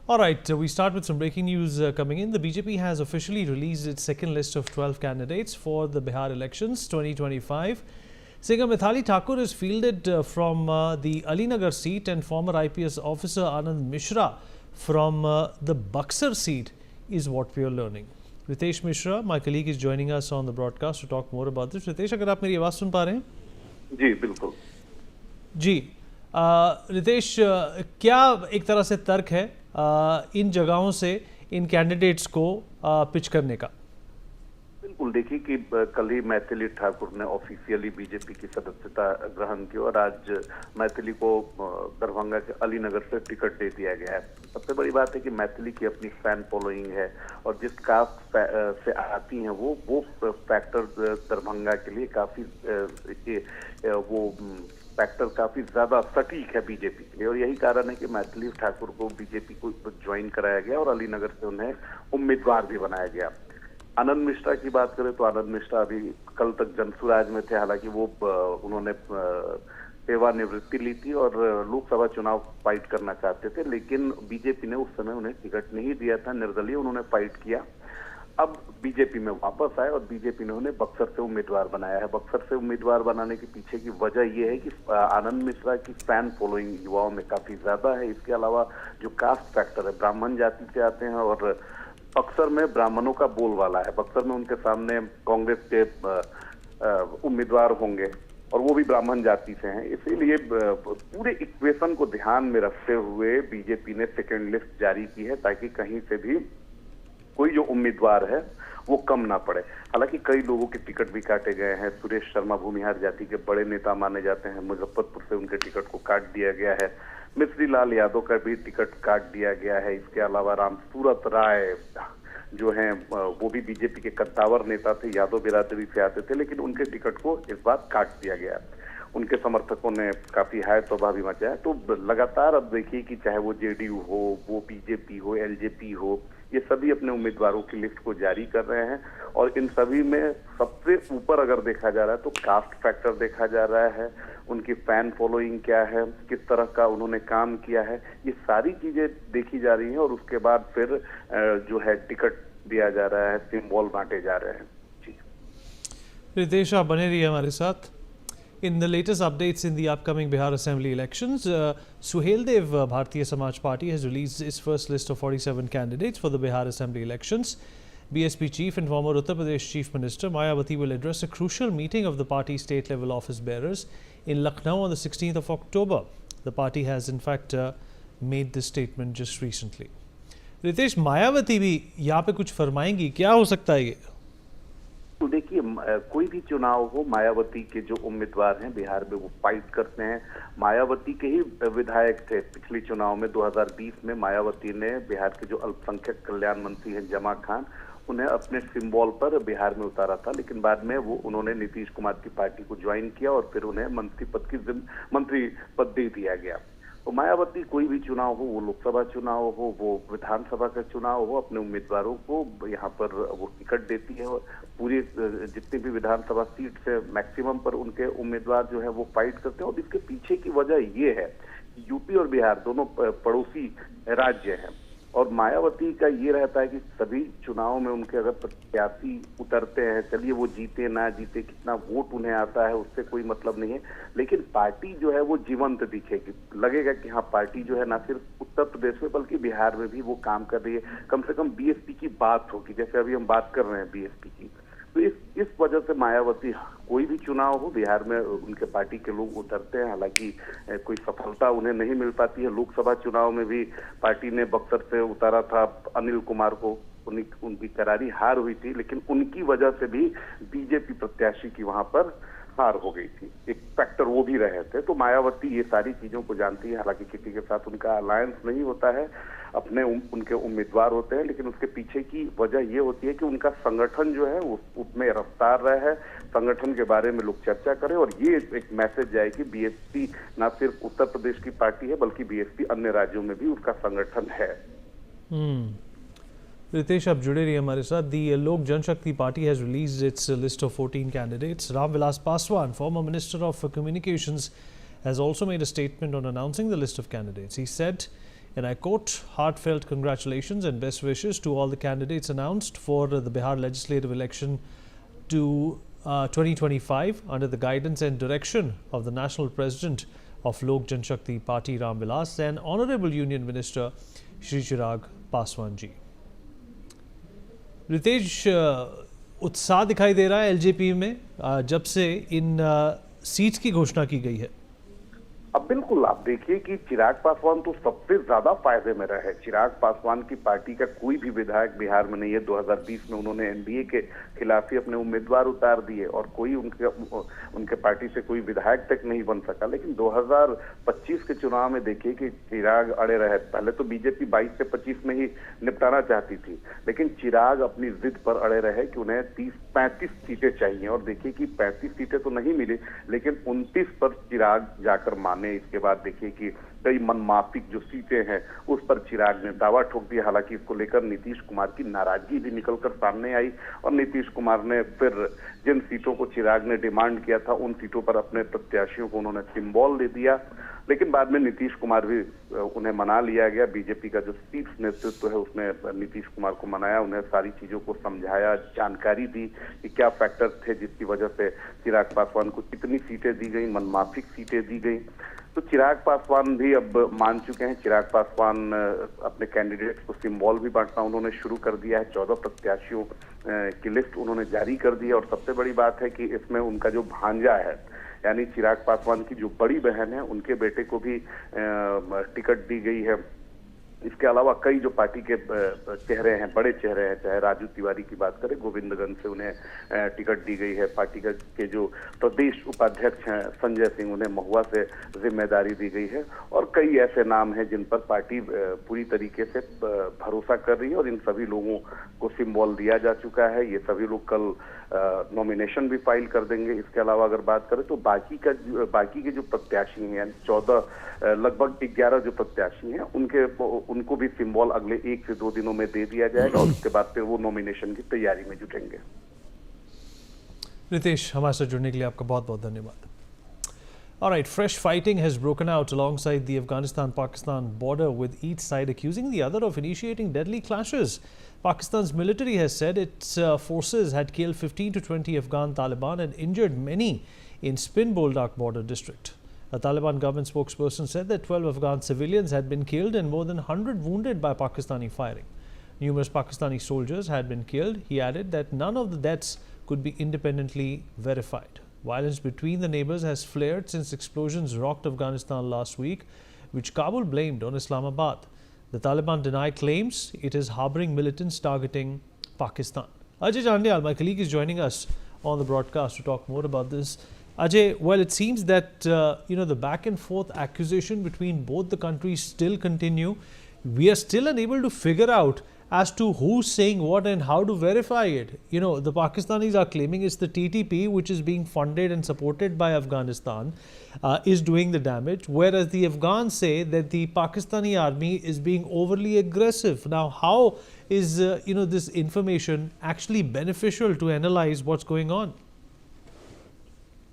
All right, we start with some breaking news coming in. The BJP has officially released its second list of 12 candidates for the Bihar elections 2025. Singer Mithali Thakur is fielded from the Alinagar seat, and former IPS officer Anand Mishra from the Buxar seat is what we are learning. Ritesh Mishra, my colleague, is joining us on the broadcast to talk more about this. Ritesh, अगर आप मेरी आवाज़ सुन पा रहे हैं? जी बिल्कुल जी रितेश, क्या एक तरह से तर्क है इन जगहों से इन कैंडिडेट्स को पिच करने का? बिल्कुल, देखिए कि कल ही मैथिली ठाकुर ने ऑफिशियली बीजेपी की सदस्यता ग्रहण की और आज मैथिली को दरभंगा के अलीनगर से टिकट दे दिया गया है। सबसे बड़ी बात है कि मैथिली की अपनी फैन फॉलोइंग है और जिस कास्ट से आती हैं वो फैक्टर दरभंगा के लिए काफी फैक्टर काफी ज्यादा सटीक है बीजेपी के लिए, और यही कारण है कि मैथिली ठाकुर को बीजेपी को ज्वाइन कराया गया और अलीनगर से उन्हें उम्मीदवार भी बनाया गया। आनंद मिश्रा की बात करें तो आनंद मिश्रा अभी कल तक जनसुराज में थे, हालांकि वो उन्होंने सेवानिवृत्ति ली थी और लोकसभा चुनाव फाइट करना चाहते थे, लेकिन बीजेपी ने उस समय उन्हें टिकट नहीं दिया था, निर्दलीय उन्होंने फाइट किया। अब बीजेपी में वापस आए और बीजेपी ने उन्हें बक्सर से उम्मीदवार बनाया है। बक्सर से उम्मीदवार बनाने के पीछे की वजह यह है कि आनंद मिश्रा की फैन फॉलोइंग युवाओं में काफी ज्यादा है। इसके अलावा जो कास्ट फैक्टर है, ब्राह्मण जाति से आते हैं और बक्सर में ब्राह्मणों का बोलबाला है। बक्सर में उनके सामने कांग्रेस के उम्मीदवार होंगे और वो भी ब्राह्मण जाति से हैं, इसीलिए पूरे इक्वेशन को ध्यान में रखते हुए बीजेपी ने सेकेंड लिस्ट जारी की है ताकि कहीं से भी कोई जो उम्मीदवार है वो कम ना पड़े। हालांकि कई लोगों के टिकट भी काटे गए हैं। सुरेश शर्मा भूमिहार जाति के बड़े नेता माने जाते हैं, मुजफ्फरपुर से उनके टिकट को काट दिया गया है। मिश्री लाल यादव का भी टिकट काट दिया गया है। इसके अलावा रामसूरत राय जो हैं वो भी बीजेपी के कद्दावर नेता थे, यादव बिरादरी से आते थे, लेकिन उनके टिकट को इस बार काट दिया गया। उनके समर्थकों ने काफी हाय तौबा भी मचाया। तो लगातार अब देखिए कि चाहे वो जेडीयू हो, वो बीजेपी हो, एलजेपी हो, ये सभी अपने उम्मीदवारों की लिस्ट को जारी कर रहे हैं और इन सभी में सबसे ऊपर अगर देखा जा रहा है तो कास्ट फैक्टर देखा जा रहा है, उनकी फैन फॉलोइंग क्या है, किस तरह का उन्होंने काम किया है, ये सारी चीजें देखी जा रही हैं और उसके बाद फिर जो है टिकट दिया जा रहा है, सिंबल बांटे जा रहे हैं। जी रितेश, आप बने रहिए हमारे साथ। In the latest updates in the upcoming Bihar Assembly elections, Suheldev Bharatiya Samaj Party has released its first list of 47 candidates for the Bihar Assembly elections. BSP chief and former Uttar Pradesh Chief Minister Mayawati will address a crucial meeting of the party's state-level office bearers in Lucknow on the 16th of October. The party has in fact made this statement just recently. Ritesh, Mayawati भी यहाँ पे कुछ फरमाएंगी, क्या हो सकता है ये? तो देखिए, कोई भी चुनाव हो, मायावती के जो उम्मीदवार हैं बिहार में वो फाइट करते हैं। मायावती के ही विधायक थे पिछले चुनाव में 2020 में। मायावती ने बिहार के जो अल्पसंख्यक कल्याण मंत्री हैं जमा खान, उन्हें अपने सिंबल पर बिहार में उतारा था, लेकिन बाद में वो उन्होंने नीतीश कुमार की पार्टी को ज्वाइन किया और फिर उन्हें मंत्री पद दे दिया गया। तो मायावती कोई भी चुनाव हो, वो लोकसभा चुनाव हो, वो विधानसभा का चुनाव हो, अपने उम्मीदवारों को यहाँ पर वो टिकट देती है और पूरी जितनी भी विधानसभा सीट से मैक्सिमम पर उनके उम्मीदवार जो है वो फाइट करते हैं। और इसके पीछे की वजह ये है कि यूपी और बिहार दोनों पड़ोसी राज्य हैं और मायावती का ये रहता है कि सभी चुनाव में उनके अगर प्रत्याशी उतरते हैं, चलिए वो जीते ना जीते, कितना वोट उन्हें आता है उससे कोई मतलब नहीं है, लेकिन पार्टी जो है वो जीवंत दिखेगी। लगेगा कि हाँ, पार्टी जो है ना सिर्फ उत्तर प्रदेश में बल्कि बिहार में भी वो काम कर रही है। कम से कम बीएसपी की बात होगी, जैसे अभी हम बात कर रहे हैं बीएसपी की। तो इस वजह से मायावती कोई भी चुनाव हो, बिहार में उनके पार्टी के लोग उतरते हैं। हालांकि कोई सफलता उन्हें नहीं मिल पाती है। लोकसभा चुनाव में भी पार्टी ने बक्सर से उतारा था अनिल कुमार को, उनकी करारी हार हुई थी, लेकिन उनकी वजह से भी बीजेपी प्रत्याशी की वहां पर हार हो गई थी। एक फैक्टर वो भी रहे थे। तो मायावती ये सारी चीजों को जानती है। हालांकि किसी के साथ उनका अलायंस नहीं होता है, अपने उनके उम्मीदवार होते हैं, लेकिन उसके पीछे की वजह ये होती है कि उनका संगठन जो है उसमें रफ्तार रहे, संगठन के बारे में लोग चर्चा करें और ये एक मैसेज जाए कि बीएसपी ना सिर्फ उत्तर प्रदेश की पार्टी है बल्कि बीएसपी अन्य राज्यों में भी उसका संगठन है। रितेश, आप जुड़े रहिए हमारे साथ। The Lok Janshakti Party has released its list of 14 candidates. Ramvilas Paswan, former Minister of Communications, has also made a statement on announcing the list of candidates. He said And I quote, heartfelt congratulations and best wishes to all the candidates announced for the Bihar legislative election to 2025 under the guidance and direction of the National President of Lok Janshakti Party Ram Vilas and Honorable Union Minister Shri Chirag Paswan ji. Ritesh, उत्साह दिखाई दे रहा है LJP में जब से इन seats की घोषणा की गई है। अब बिल्कुल आप देखिए कि चिराग पासवान तो सबसे ज्यादा फायदे में रहे। चिराग पासवान की पार्टी का कोई भी विधायक बिहार में नहीं है। 2020 में उन्होंने एनडीए के खिलाफ ही अपने उम्मीदवार उतार दिए और कोई उनके पार्टी से कोई विधायक तक नहीं बन सका। लेकिन 2025 के चुनाव में देखिए कि चिराग अड़े रहे। पहले तो बीजेपी 22 से 25 में ही निपटाना चाहती थी, लेकिन चिराग अपनी जिद पर अड़े रहे कि उन्हें 30-35 सीटें चाहिए और देखिए कि 35 सीटें तो नहीं मिली, लेकिन 29 पर चिराग जाकर माने। इसके बाद देखिए कि कई मनमाफिक जो सीटें हैं उस पर चिराग ने दावा ठोक दिया। हालांकि इसको लेकर नीतीश कुमार की नाराजगी भी निकलकर सामने आई और नीतीश कुमार ने फिर जिन सीटों को चिराग ने डिमांड किया था उन सीटों पर अपने प्रत्याशियों को उन्होंने सिंबल दे दिया। लेकिन बाद में नीतीश कुमार भी उन्हें मना लिया गया। बीजेपी का जो शीर्ष नेतृत्व है उसने नीतीश कुमार को मनाया, उन्हें सारी चीजों को समझाया, जानकारी दी कि क्या फैक्टर थे जिसकी वजह से चिराग पासवान को कितनी सीटें दी गई, मनमाफिक सीटें दी गई। तो चिराग पासवान भी अब मान चुके हैं। चिराग पासवान अपने कैंडिडेट्स को सिंबल भी बांटना उन्होंने शुरू कर दिया है। 14 प्रत्याशियों की लिस्ट उन्होंने जारी कर दी है और सबसे बड़ी बात है कि इसमें उनका जो भांजा है यानी चिराग पासवान की जो बड़ी बहन है उनके बेटे को भी टिकट दी गई है। इसके अलावा कई जो पार्टी के चेहरे हैं, बड़े चेहरे हैं, चाहे राजू तिवारी की बात करें, गोविंदगंज से उन्हें टिकट दी गई है। पार्टी के जो प्रदेश उपाध्यक्ष हैं संजय सिंह, उन्हें महुआ से जिम्मेदारी दी गई है और कई ऐसे नाम हैं जिन पर पार्टी पूरी तरीके से भरोसा कर रही है और इन सभी लोगों को सिंबल दिया जा चुका है। ये सभी लोग कल नॉमिनेशन भी फाइल कर देंगे। इसके अलावा अगर बात करें तो बाकी के जो प्रत्याशी हैं यानी 14 लगभग 11 जो प्रत्याशी हैं उनको भी सिंबल अगले 1 से 2 दिनों में दे दिया जाएगा और उसके बाद फिर वो नॉमिनेशन की तैयारी में जुटेंगे। रितेश, हमारे साथ जुड़ने के लिए आपका बहुत बहुत धन्यवाद। All right, fresh fighting has broken out alongside the Afghanistan-Pakistan border, with each side accusing the other of initiating deadly clashes. Pakistan's military has said its forces had killed 15 to 20 Afghan Taliban and injured many in Spin Boldak border district. A Taliban government spokesperson said that 12 Afghan civilians had been killed and more than 100 wounded by Pakistani firing. Numerous Pakistani soldiers had been killed. He added that none of the deaths could be independently verified. Violence between the neighbors has flared since explosions rocked Afghanistan last week, which Kabul blamed on Islamabad. The Taliban deny claims it is harboring militants targeting Pakistan. Ajay Jandyal, my colleague, is joining us on the broadcast to talk more about this. Ajay, well, it seems that the back and forth accusation between both the countries still continue. We are still unable to figure out as to who's saying what and how to verify it. The Pakistanis are claiming it's the TTP, which is being funded and supported by Afghanistan, is doing the damage, whereas the Afghans say that the Pakistani army is being overly aggressive. Now, how is this information actually beneficial to analyze what's going on?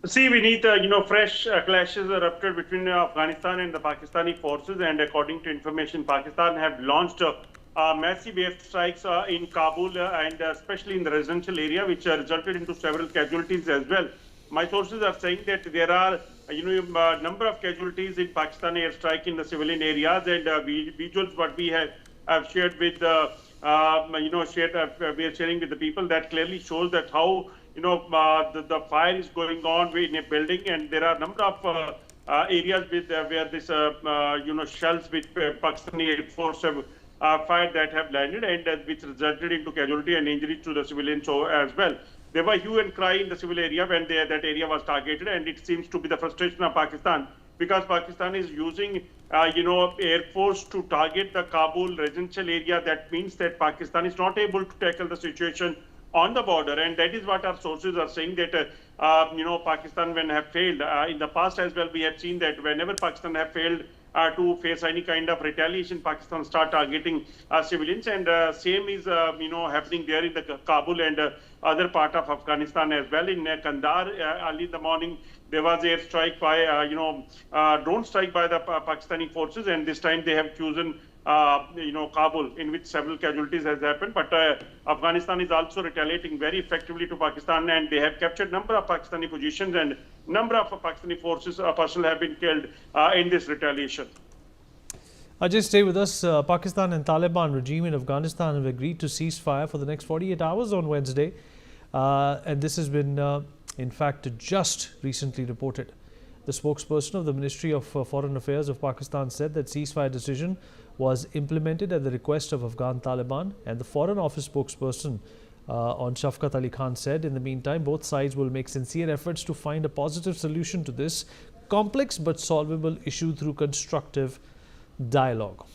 See, we need, fresh clashes erupted between Afghanistan and the Pakistani forces, and according to information, Pakistan have launched massive airstrikes in Kabul and especially in the residential area, which resulted into several casualties as well. My sources are saying that there are, a number of casualties in Pakistani airstrike in the civilian areas, and visuals what we have shared with, we are sharing with the people that clearly shows that how the fire is going on in a building, and there are a number of areas with where this shells with Pakistani Air Force have fired that have landed, and which resulted into casualty and injuries to the civilians as well. There was hue and cry in the civil area when that area was targeted, and it seems to be the frustration of Pakistan, because Pakistan is using Air Force to target the Kabul residential area. That means that Pakistan is not able to tackle the situation on the border, and that is what our sources are saying, that Pakistan when have failed in the past as well, we have seen that whenever Pakistan have failed to face any kind of retaliation, Pakistan start targeting civilians, and same is happening there in the Kabul, and other part of Afghanistan as well. In Kandahar, early in the morning, there was air strike by, drone strike by the Pakistani forces, and this time they have chosen Kabul, in which several casualties has happened. But Afghanistan is also retaliating very effectively to Pakistan, and they have captured number of Pakistani positions, and number of Pakistani forces personnel have been killed in this retaliation. Ajay, stay with us. Pakistan and Taliban regime in Afghanistan have agreed to cease fire for the next 48 hours on Wednesday. And this has been, in fact, just recently reported. The spokesperson of the Ministry of Foreign Affairs of Pakistan said that ceasefire decision was implemented at the request of Afghan Taliban, and the Foreign Office spokesperson on Shafqat Ali Khan said, in the meantime, both sides will make sincere efforts to find a positive solution to this complex but solvable issue through constructive dialogue.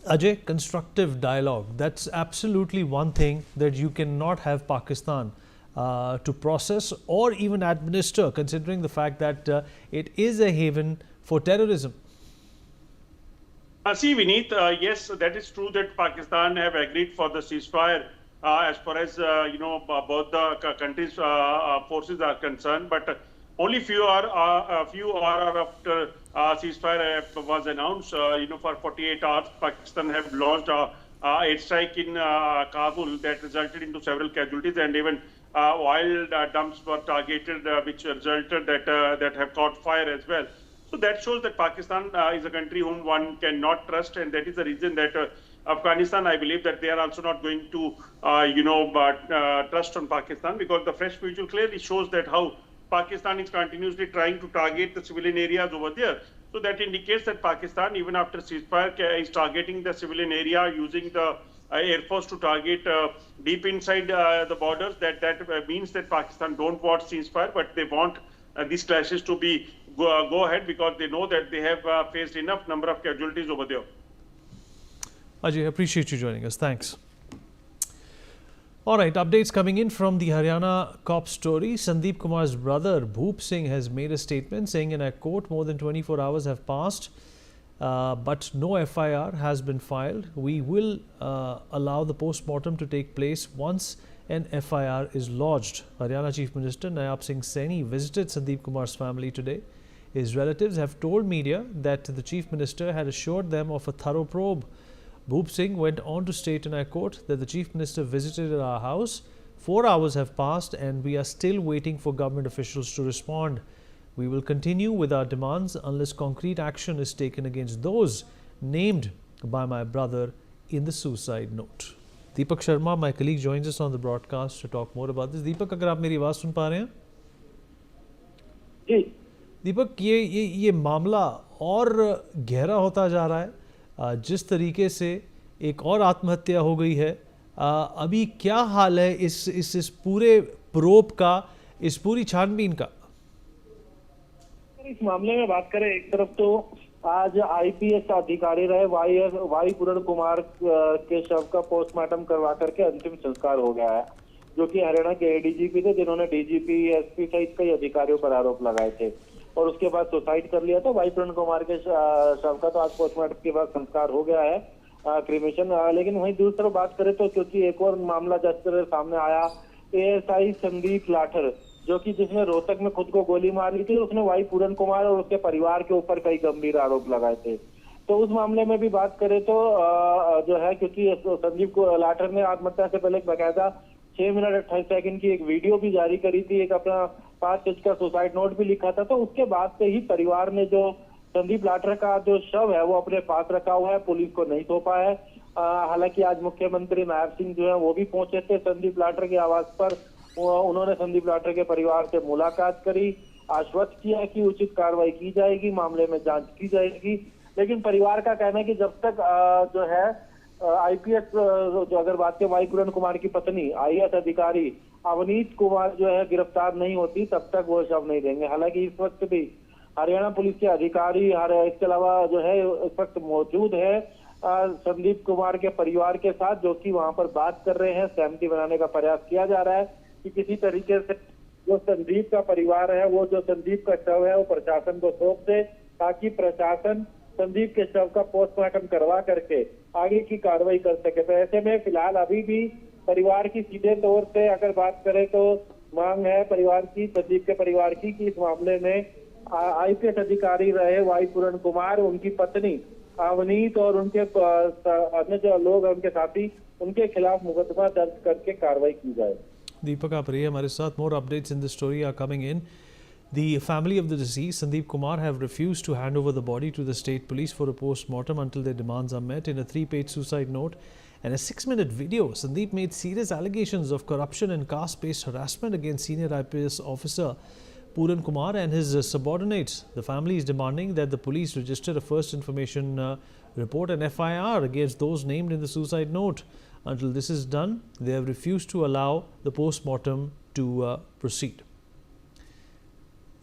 Ajay, constructive dialogue, that's absolutely one thing that you cannot have Pakistan to process or even administer, considering the fact that it is a haven for terrorism. See, Vineet, yes, that is true that Pakistan have agreed for the ceasefire as far as, both the countries' forces are concerned, but only few hours after ceasefire was announced, for 48 hours, Pakistan have launched air strike in Kabul that resulted into several casualties, and even oil dumps were targeted, which resulted that have caught fire as well. So that shows that Pakistan is a country whom one cannot trust, and that is the reason that Afghanistan, I believe that they are also not going to, trust on Pakistan, because the fresh visual clearly shows that how Pakistan is continuously trying to target the civilian areas over there. So that indicates that Pakistan, even after ceasefire, is targeting the civilian area using the Air Force to target deep inside the borders. That means that Pakistan don't want ceasefire, but they want these clashes to be go ahead, because they know that they have faced enough number of casualties over there. Ajay, appreciate you joining us. Thanks. All right, updates coming in from the Haryana cop story. Sandeep Kumar's brother Bhoop Singh has made a statement saying, in a court, more than 24 hours have passed, but no FIR has been filed. We will allow the post-mortem to take place once an FIR is lodged. Haryana Chief Minister Nayab Singh Saini visited Sandeep Kumar's family today. His relatives have told media that the Chief Minister had assured them of a thorough probe. Bhoop Singh went on to state in a court that the Chief Minister visited our house. 4 hours have passed and we are still waiting for government officials to respond. We will continue with our demands unless concrete action is taken against those named by my brother in the suicide note. Deepak Sharma, my colleague, joins us on the broadcast to talk more about this. Deepak, अगर आप मेरी आवाज़ सुन पा रहे हैं? जी। दीपक, ये मामला और गहरा होता जा रहा है। जिस तरीके से एक और आत्महत्या हो गई है, अभी क्या हाल है इस पूरे प्रोब का, इस पूरी छानबीन का? इस मामले में बात करें, एक तरफ तो आज आईपीएस अधिकारी रहे वाई पूरण कुमार के शव का पोस्टमार्टम करवा करके अंतिम संस्कार हो गया है, जो कि हरियाणा के एडीजीपी थे, जिन्होंने डीजीपी एसपी सहित कई अधिकारियों पर आरोप लगाए थे और उसके बाद सुसाइड कर लिया था। वाई पूरण कुमार के शव का तो आज पोस्टमार्टम के बाद संस्कार हो गया है, क्रिमेशन। लेकिन वहीं दूसरी तरफ बात करें तो क्योंकि एक और मामला जिस तरह सामने आया, एएसआई संदीप लाठर, जो कि जिसने रोहतक में खुद को गोली मार ली थी, उसने वाई पूरण कुमार और उसके परिवार के ऊपर कई गंभीर आरोप लगाए थे। तो उस मामले में भी बात करें तो जो है, क्योंकि संदीप लाठर ने आत्महत्या से पहले एक बाकायदा 6 मिनट 28 सेकंड की एक वीडियो भी जारी करी थी, एक अपना 5 पेज का सुसाइड नोट भी लिखा था। तो उसके बाद से ही परिवार ने जो संदीप लाठर का जो शव है वो अपने पास रखा हुआ है, पुलिस को नहीं सौंपा है। हालांकि आज मुख्यमंत्री नायब सिंह जो है वो भी पहुंचे थे संदीप लाठर के आवास पर। उन्होंने संदीप लाठर के परिवार से मुलाकात करी, आश्वस्त किया कि उचित कार्रवाई की जाएगी, मामले में जांच की जाएगी। लेकिन परिवार का कहना है कि जब तक जो है आईपीएस, जो अगर बात करें वाई पूरण कुमार की पत्नी आईएएस अधिकारी अवनीत कुमार जो है गिरफ्तार नहीं होती, तब तक वो शव नहीं देंगे। हालांकि इस वक्त भी हरियाणा पुलिस के अधिकारी, इसके अलावा जो है इस वक्त मौजूद है संदीप कुमार के परिवार के साथ, जो कि वहां पर बात कर रहे हैं। सहमति बनाने का प्रयास किया जा रहा है कि किसी तरीके से जो संदीप का परिवार है, वो जो संदीप का शव है वो प्रशासन को सौंप दे, ताकि प्रशासन संदीप के शव का पोस्टमार्टम करवा करके आगे की कार्रवाई कर सके। तो ऐसे में फिलहाल अभी भी परिवार की सीधे तौर से अगर बात करें तो मांग है परिवार की, संदीप के परिवार की, कि इस मामले में आईपीएस अधिकारी रहे वाई पूरण कुमार, उनकी पत्नी अवनीत और उनके अन्य जो लोग हैं उनके साथी, उनके खिलाफ मुकदमा दर्ज करके कार्रवाई की जाए। दीपक आप रहिए हमारे साथ। More updates in this story are coming in. The family of the deceased, Sandeep Kumar, have refused to hand over the body to the state police for a post-mortem until their demands are met. In a 3-page suicide note and a 6-minute video, Sandeep made serious allegations of corruption and caste-based harassment against senior IPS officer Puran Kumar and his subordinates. The family is demanding that the police register a first information report and FIR against those named in the suicide note. Until this is done, they have refused to allow the post-mortem to proceed.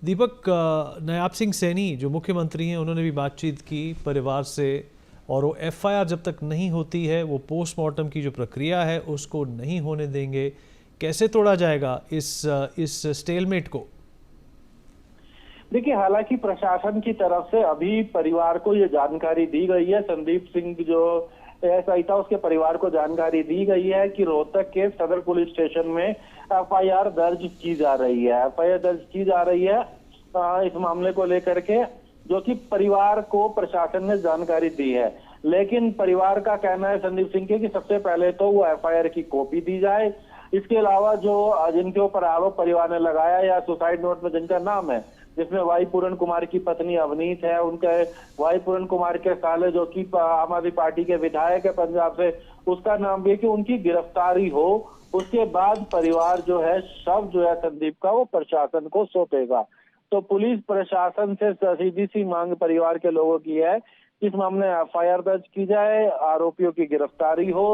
दीपक, नायब सिंह सैनी जो मुख्यमंत्री हैं उन्होंने भी बातचीत की परिवार से, और वो एफआईआर जब तक नहीं होती है वो पोस्टमार्टम की जो प्रक्रिया है उसको नहीं होने देंगे। कैसे तोड़ा जाएगा इस स्टेलमेट को? देखिए, हालांकि प्रशासन की तरफ से अभी परिवार को ये जानकारी दी गई है, संदीप सिंह जो एएसआई था उसके परिवार को जानकारी दी गई है कि रोहतक के सदर पुलिस स्टेशन में एफआईआर दर्ज की जा रही है। एफआईआर दर्ज की जा रही है इस मामले को लेकर के, जो कि परिवार को प्रशासन ने जानकारी दी है। लेकिन परिवार का कहना है संदीप सिंह के कि सबसे पहले तो वो एफआईआर की कॉपी दी जाए। इसके अलावा जो जिनके ऊपर आरोप परिवार ने लगाया या सुसाइड नोट में जिनका नाम है, जिसमें वाई पूरण कुमार की पत्नी अवनीत है, उनके वाई पूरण कुमार के साले जो कि आम आदमी पार्टी के विधायक है पंजाब से, उसका नाम भी है कि उनकी गिरफ्तारी हो। उसके बाद परिवार जो है शव जो है संदीप का वो प्रशासन को सौंपेगा। तो पुलिस प्रशासन से सीधी सी मांग परिवार के लोगों की है कि इस मामले में एफआईआर दर्ज की जाए, आरोपियों की गिरफ्तारी हो।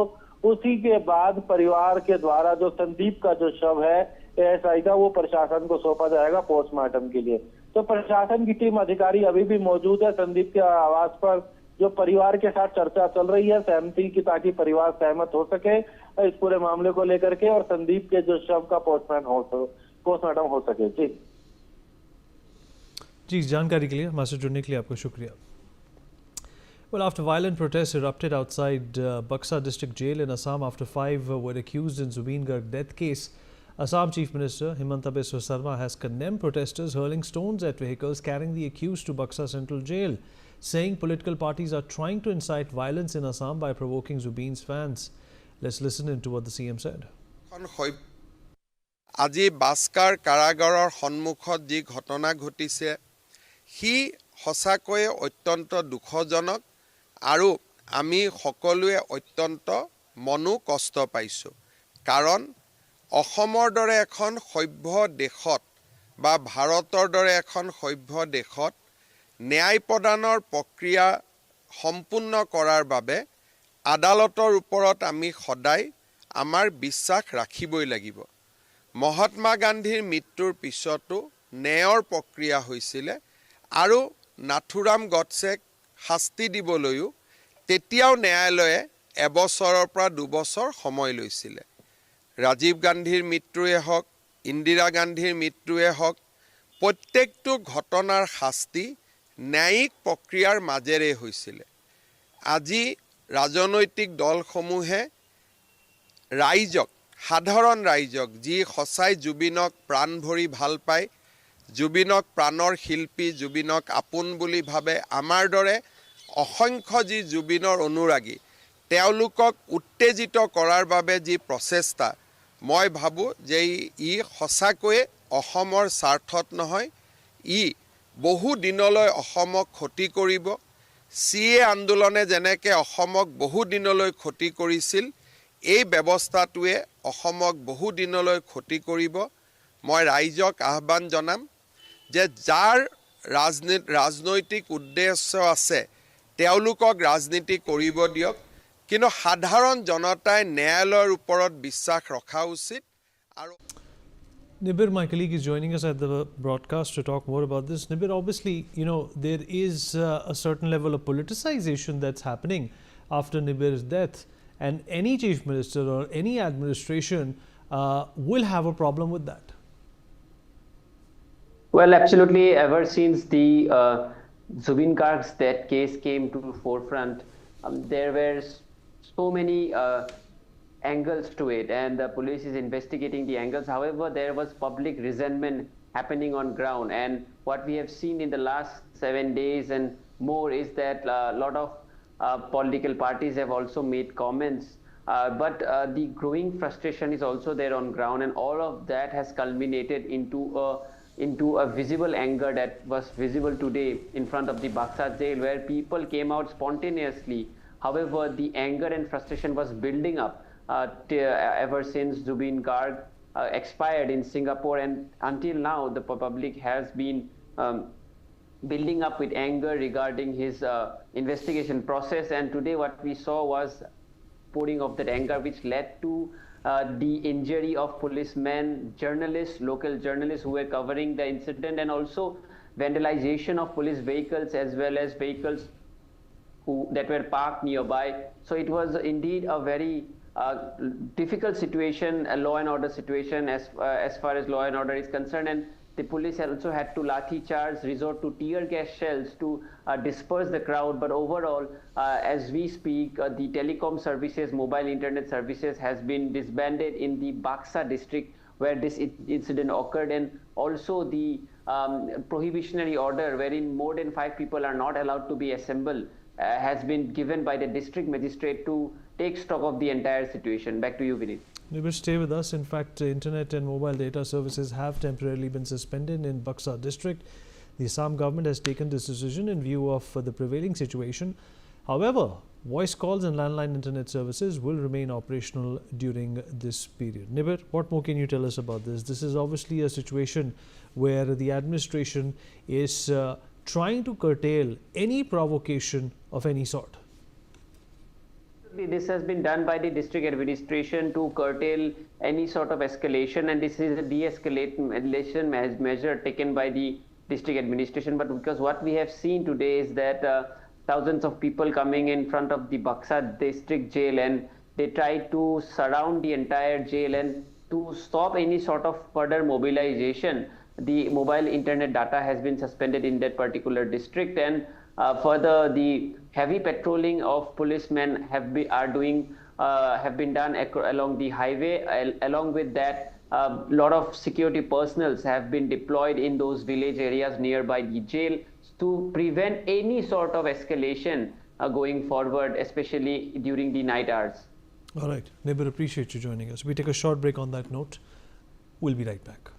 उसी के बाद परिवार के द्वारा जो संदीप का जो शव है एएसआई का वो प्रशासन को सौंपा जाएगा पोस्टमार्टम के लिए। तो प्रशासन की टीम अधिकारी अभी भी मौजूद है संदीप के आवास पर, जो परिवार के साथ चर्चा चल रही है सहमति की, ताकि परिवार सहमत हो सके इस पूरे मामले को लेकर के और संदीप के जो शव का पोस्टमार्टम हो सके। जी, जानकारी के लिए, हमारे से जुड़ने के लिए आपका शुक्रिया। Well, after violent protests erupted outside Buxa district jail in Assam after 5 were accused in Zubeen Garg death case, Assam Chief Minister Himanta Biswa Sarma has condemned protesters hurling stones at vehicles carrying the accused to Buxa Central Jail, saying political parties are trying to incite violence in Assam by provoking Zubeen's fans. Let's listen into what the CM said. আজি বাস্কাৰ কাৰাগাৰৰ সন্মুখত যি ঘটনা ঘটিছে C সঁচাকৈয়ে অত্যন্ত দুখজনক আৰু আমি সকলোৱে অত্যন্ত মনো কষ্ট পাইছোঁ। কাৰণ অসমৰ দৰে এখন সভ্য দেশত বা ভাৰতৰ দৰে এখন সভ্য দেশত ন্যায় প্ৰদানৰ প্ৰক্ৰিয়া সম্পূৰ্ণ কৰাৰ বাবে আদালতৰ ওপৰত আমি সদায় আমাৰ বিশ্বাস ৰাখিবই লাগিব। মহাত্মা গান্ধীৰ মৃত্যুৰ পিছতো ন্যায়ৰ প্ৰক্ৰিয়া হৈছিলে আৰু নাথুৰাম গডছেক শাস্তি দিবলৈও তেতিয়াও ন্যায়ালয়ে এবছৰৰ পৰা 2 বছৰ সময় লৈছিলে। ৰাজীৱ গান্ধীৰ মৃত্যুৱে হওক, ইন্দিৰা গান্ধীৰ মৃত্যুৱে হওক, প্ৰত্যেকটো ঘটনাৰ শাস্তি ন্যায়িক প্ৰক্ৰিয়াৰ মাজেৰে হৈছিলে। আজি ৰাজনৈতিক দলসমূহে ৰাইজক, সাধাৰণ ৰাইজক যি সঁচাই জুবিনক প্ৰাণ ভৰি ভাল পায়, জুবিনক প্ৰাণৰ শিল্পী, জুবিনক আপোন বুলি ভাবে, আমাৰ দৰে অসংখ্য যি জুবিনৰ অনুৰাগী, তেওঁলোকক উত্তেজিত কৰাৰ বাবে যি প্ৰচেষ্টা, মই ভাবোঁ যে ই সঁচাকৈয়ে অসমৰ স্বাৰ্থত নহয়, ই বহু দিনলৈ অসমক ক্ষতি কৰিব। CA আন্দোলনে যেনেকৈ অসমক বহু দিনলৈ ক্ষতি কৰিছিল, এই ব্যৱস্থাটোৱে অসমক বহু দিনলৈ ক্ষতি কৰিব। মই ৰাইজক আহ্বান জনাম যে যাৰ ৰাজনৈতিক উদ্দেশ্য আছে তেওঁলোকক ৰাজনীতি কৰিব দিয়ক, কিন্তু সাধাৰণ জনতাই ন্যায়ালয়ৰ ওপৰত বিশ্বাস ৰখা উচিত। আৰু Nibir, my colleague, is joining us at the broadcast to talk more about this. Nibir, obviously, there is a certain level of politicization that's happening after Nibir's death, and any chief minister or any administration will have a problem with that. Well, absolutely. Ever since the Zubeen Garg's death case came to the forefront, there were so many angles to it, and the police is investigating the angles. However, there was public resentment happening on ground, and what we have seen in the last 7 days and more is that a lot of political parties have also made comments, but the growing frustration is also there on ground, and all of that has culminated into a visible anger that was visible today in front of the Baksa jail, where people came out spontaneously. However, the anger and frustration was building up ever since Zubeen Garg expired in Singapore, and until now the public has been building up with anger regarding his investigation process. And today what we saw was pouring of that anger, which led to the injury of policemen, journalists, local journalists who were covering the incident, and also vandalization of police vehicles as well as vehicles that were parked nearby. So it was indeed a very difficult situation, a law and order situation as far as law and order is concerned, and the police also had to lathi charge, resort to tear gas shells to disperse the crowd. But overall, as we speak, the telecom services, mobile internet services has been disbanded in the Baksa district where this incident occurred, and also the prohibitionary order wherein more than 5 people are not allowed to be assembled has been given by the district magistrate to take stock of the entire situation. Back to you, Vinit. You will stay with us. In fact, internet and mobile data services have temporarily been suspended in Baksa district. The Assam government has taken this decision in view of the prevailing situation. However, voice calls and landline internet services will remain operational during this period. Nibir, what more can you tell us about this? This is obviously a situation where the administration is trying to curtail any provocation of any sort. This has been done by the district administration to curtail any sort of escalation, and this is a de-escalation measure taken by the district administration. But because what we have seen today is that thousands of people coming in front of the Baksa district jail, and they try to surround the entire jail, and to stop any sort of further mobilization, the mobile internet data has been suspended in that particular district, and further the heavy patrolling of policemen have been done along the highway. Along with that, a lot of security personnel have been deployed in those village areas nearby the jail to prevent any sort of escalation going forward, especially during the night hours. All right, Nibir, appreciate you joining us. We take a short break on that note. We'll be right back.